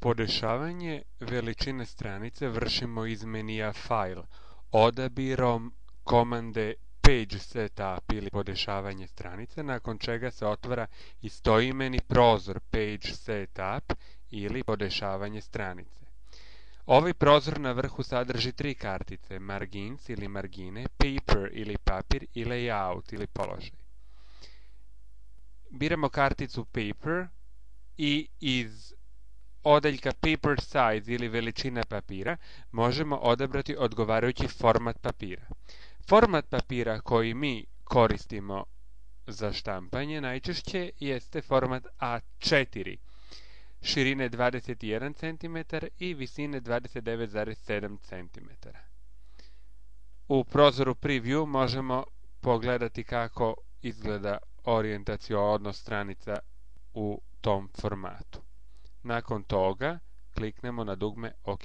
Podešavanje veličine stranice vršimo iz menija File, odabirom komande Page Setup ili podešavanje stranice, nakon čega se otvara istoimeni prozor Page Setup ili podešavanje stranice. Ovaj prozor na vrhu sadrži tri kartice, Margins ili margine, Paper ili papir i Layout ili položaj. Biramo karticu Paper i iz odeljka Paper Size ili veličina papira možemo odabrati odgovarajući format papira. Format papira koji mi koristimo za štampanje najčešće jeste format A4, širine 21 cm i visine 29,7 cm. U prozoru Preview možemo pogledati kako izgleda orijentacio odnos stranica u tom formatu. Nakon toga kliknemo na dugme OK.